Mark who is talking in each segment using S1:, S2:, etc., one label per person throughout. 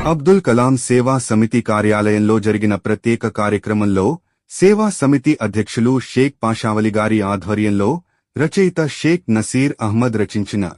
S1: అబ్దుల్ కలాం సేవా సమితి కార్యాలయంలో జరిగిన ప్రత్యేక కార్యక్రమంలో సేవా సమితి అధ్యక్షులు షేక్ పాషావలి గారి ఆధ్వర్యంలో రచయిత షేక్ నసీర్ అహ్మద్ రచించిన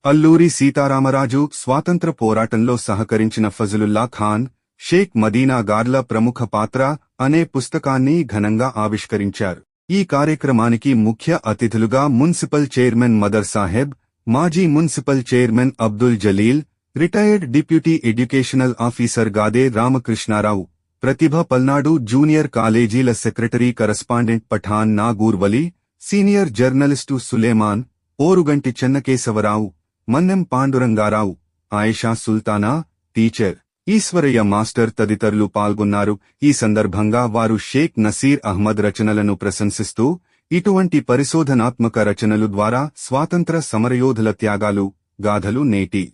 S1: అల్లూరి సీతారామరాజు స్వాతంత్ర పోరాటంలో సహకరించిన ఫజలుల్లా ఖాన్, షేక్ మదీనా గార్ల ప్రముఖ పాత్ర అనే పుస్తకాన్ని ఘనంగా ఆవిష్కరించారు. ఈ కార్యక్రమానికి ముఖ్య అతిథులుగా మున్సిపల్ చైర్మన్ మదర్ సాహెబ్, మాజీ municipal chairman Abdul Jaleel, retired deputy educational officer Gade Ramakrishna Rao, ప్రతిభ పల్నాడు జూనియర్ కాలేజీల సెక్రటరీ కరస్పాండెంట్ పఠాన్ నాగూర్ వలి, senior journalist Suleman, Oruganti Chennakesavarao, Mannem Panduranga Rao, Ayesha Sultana, teacher Eshwaraiah master తదితరులు పాల్గొన్నారు. ఈ సందర్భంగా వారు షేక్ నసీర్ అహ్మద్ రచనలను ప్రశంసిస్తూ, ఇటువంటి పరిశోధనాత్మక రచనలు ద్వారా స్వాతంత్ర సమరయోధుల త్యాగాలు, గాథలు నేటి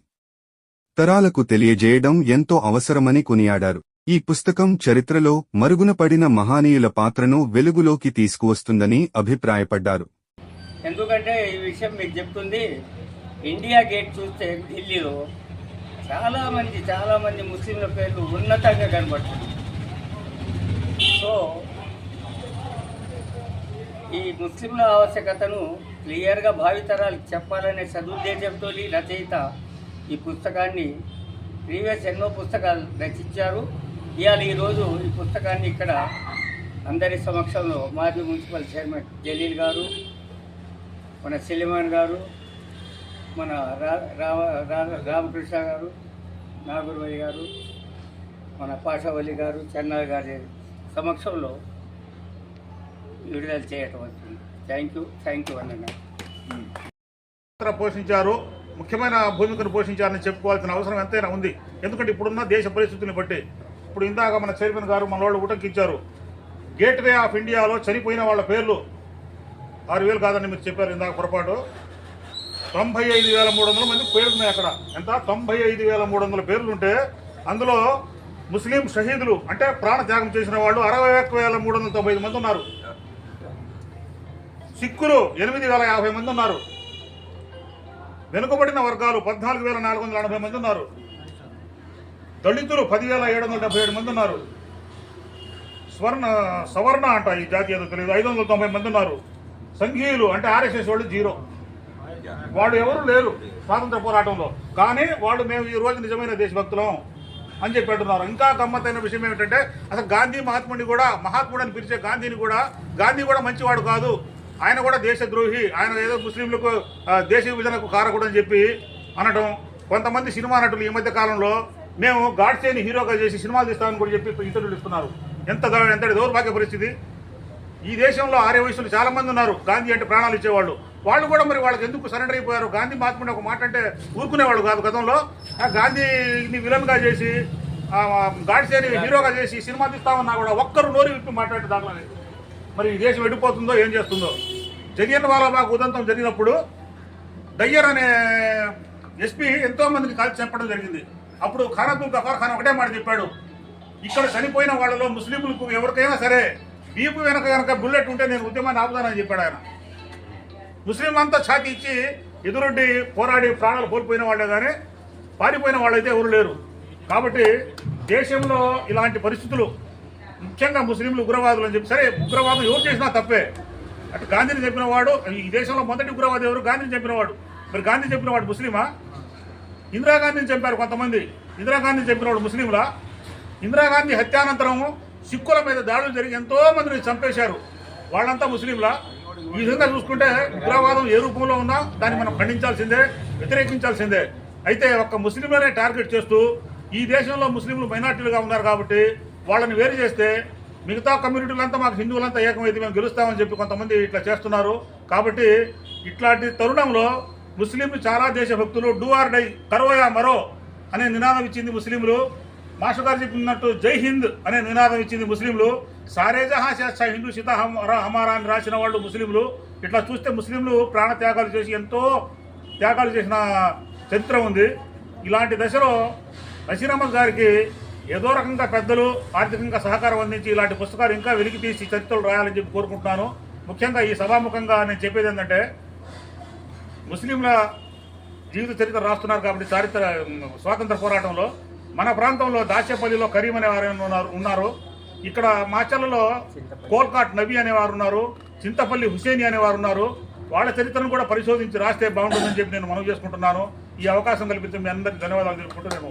S1: తరాలకు తెలియజేయడం ఎంతో అవసరమని కొనియాడారు. ఈ పుస్తకం చరిత్రలో మరుగునపడిన మహానీయుల పాత్రను వెలుగులోకి తీసుకువస్తుందని అభిప్రాయపడ్డారు.
S2: ఎందుకంటే ఈ విషయం మీకు చెప్తుంది, ఇండియా గేట్ చూస్తే ఢిల్లీలో చాలా మంది ముస్లింల పేర్లు ఉన్నతంగా కనబడుతుంది. సో ఈ ముస్లింల ఆవశ్యకతను క్లియర్గా భావితరాలకు చెప్పాలనే సదుద్దేశంతో రచయిత ఈ పుస్తకాన్ని ప్రీవియస్ ఎన్నో పుస్తకాలు రచించారు. ఇవాళ ఈరోజు ఈ పుస్తకాన్ని ఇక్కడ అందరి సమక్షంలో మాజీ మున్సిపల్ చైర్మన్ జలీల్ గారు, మన సలీమాన్ గారు, మన రామకృష్ణ గారు, నాగూర్వలి గారు, మన పాషావలి గారు, చెన్నా గారి సమక్షంలో విడుదల చేయటం వచ్చింది. థ్యాంక్ యూ
S3: అన్న పోషించారు. ముఖ్యమైన భూమికను పోషించారని చెప్పుకోవాల్సిన అవసరం ఎంతైనా ఉంది. ఎందుకంటే ఇప్పుడున్న దేశ పరిస్థితిని బట్టి, ఇప్పుడు ఇందాక మన చైర్మన్ గారు మన వాళ్ళు ఉటంకించారు, గేట్వే ఆఫ్ ఇండియాలో చనిపోయిన వాళ్ళ పేర్లు 6,000 కాదని మీరు చెప్పారు ఇందాక పొరపాటు. 95,300 మంది పేర్లున్నాయి అక్కడ. ఎంత? 95,300 పేర్లుంటే అందులో ముస్లిం షహీదులు అంటే ప్రాణత్యాగం చేసిన వాళ్ళు 61,395 మంది ఉన్నారు. సిక్కులు 8,050 మంది ఉన్నారు. వెనుకబడిన వర్గాలు 14,480 మంది ఉన్నారు. దళితులు 10,777 మంది ఉన్నారు. సవర్ణ అంట ఈ జాతి ఏదో తెలియదు 590 మంది ఉన్నారు. సంఘీయులు అంటే ఆర్ఎస్ఎస్ వాళ్ళు 0. వాళ్ళు ఎవరు లేరు స్వాతంత్ర పోరాటంలో. కానీ వాళ్ళు మేము ఈ రోజు నిజమైన దేశభక్తులం అని చెప్పి అంటున్నారు. ఇంకా గమ్మత్తైన విషయం ఏమిటంటే, అసలు గాంధీ మహాత్ముడు అని పిలిచే గాంధీ కూడా మంచివాడు కాదు, ఆయన కూడా దేశద్రోహి, ఆయన ఏదో ముస్లింలకు దేశ విభజనకు కారకుడు అని చెప్పి అనడం. కొంతమంది సినిమా నటులు ఈ మధ్య కాలంలో మేము గాడ్సేని హీరోగా చేసి సినిమాలు తీస్తామని కూడా చెప్పి ఇంటర్వ్యూలు ఇస్తున్నారు. ఎంతటి దౌర్భాగ్య పరిస్థితి. ఈ దేశంలో ఆర్య వయసులు చాలా మంది ఉన్నారు గాంధీ అంటే ప్రాణాలు ఇచ్చేవాళ్ళు. వాళ్ళు కూడా మరి వాళ్ళకి ఎందుకు సరెండర్ అయిపోయారు? గాంధీ మహాత్ముడు ఒక మాట అంటే ఊరుకునేవాళ్ళు కాదు గతంలో. గాంధీని విలన్గా చేసి గాడ్సేని హీరోగా చేసి సినిమా తీస్తామన్నా కూడా ఒక్కరు నోరు విప్పి మాట్లాడే దాంట్లో మరి ఈ దేశం ఎడిపోతుందో ఏం చేస్తుందో. జలియన్ వాలాబాగ్ ఉదంతం జరిగినప్పుడు దయ్యర్ అనే ఎస్పీ ఎంతో మందిని కాల్చి చంపడం జరిగింది. అప్పుడు ఖాన్ అబ్దుల్ గఫార్ ఖాన్ ఒకటే మాట చెప్పాడు, ఇక్కడ చనిపోయిన వాళ్ళలో ముస్లింలకు ఎవరికైనా సరే వీపు వెనక బుల్లెట్ ఉంటే నేను ఉద్యమాన్ని ఆపుతానని చెప్పాడు ఆయన. ముస్లింలంతా ఛాతీ ఇచ్చి ఎదురొడ్డి పోరాడి ప్రాణాలు కోల్పోయిన వాళ్ళే కానీ పారిపోయిన వాళ్ళైతే ఎవరు లేరు. కాబట్టి దేశంలో ఇలాంటి పరిస్థితులు, ముఖ్యంగా ముస్లింలు ఉగ్రవాదులు అని చెప్పి, సరే ఉగ్రవాదం ఎవరు చేసినా తప్పే. అటు గాంధీని చెప్పినవాడు, ఈ దేశంలో మొదటి ఉగ్రవాది ఎవరు? గాంధీని చెప్పినవాడు. మరి గాంధీ చెప్పినవాడు ముస్లిమా? ఇందిరాగాంధీని చంపారు కొంతమంది. ఇందిరాగాంధీని చంపినవాడు ముస్లింలా? ఇందిరాగాంధీ హత్యానంతరం సిక్కుల మీద దాడులు జరిగి ఎంతో మందిని చంపేశారు. వాళ్ళంతా ముస్లింలా? ఈ విధంగా చూసుకుంటే ఉగ్రవాదం ఏ రూపంలో ఉన్నా దాన్ని మనం ఖండించాల్సిందే, వ్యతిరేకించాల్సిందే. అయితే ఒక్క ముస్లింలనే టార్గెట్ చేస్తూ ఈ దేశంలో ముస్లింలు మైనార్టీలుగా ఉన్నారు కాబట్టి వాళ్ళని వేరు చేస్తే మిగతా కమ్యూనిటీలంతా మాకు హిందువులంతా ఏకమైతే మేము గెలుస్తామని చెప్పి కొంతమంది ఇట్లా చేస్తున్నారు. కాబట్టి ఇట్లాంటి తరుణంలో ముస్లింలు చాలా దేశభక్తులు డూ ఆర్ డై, కరోయా మరో అనే నినాదం ఇచ్చింది ముస్లింలు. మాస్టర్ గారు చెప్పినట్టు జై హింద్ అనే నినాదం ఇచ్చింది ముస్లింలు. సారే జహా సే హిందూ సీతా హమారా అని రాసిన వాళ్ళు ముస్లింలు. ఇట్లా చూస్తే ముస్లింలు ప్రాణత్యాగాలు చేసి ఎంతో త్యాగాలు చేసిన చరిత్ర ఉంది. ఇలాంటి దశలో నసీర్ అహ్మద్ గారికి ఏదో రకంగా పెద్దలు ఆర్థికంగా సహకారం అందించి ఇలాంటి పుస్తకాలు ఇంకా వెలికి తీసి చరిత్రలు రాయాలని చెప్పి కోరుకుంటున్నాను. ముఖ్యంగా ఈ సభాముఖంగా నేను చెప్పేది ఏంటంటే, ముస్లింల జీవిత చరిత్ర రాస్తున్నారు కాబట్టి స్వాతంత్ర పోరాటంలో మన ప్రాంతంలో దాచేపల్లిలో కరీం అనేవారు ఉన్నారు. ఇక్కడ మాచర్లలో కోల్కాట్ నబీ అనేవారు ఉన్నారు. చింతపల్లి హుసేని అనేవారు ఉన్నారు. వాళ్ళ చరిత్రను కూడా పరిశోధించి రాస్తే బాగుంటుందని చెప్పి నేను మనవి చేసుకుంటున్నాను. ఈ అవకాశం కల్పించి మీ అందరికీ ధన్యవాదాలు తెలుపుకుంటూ నేను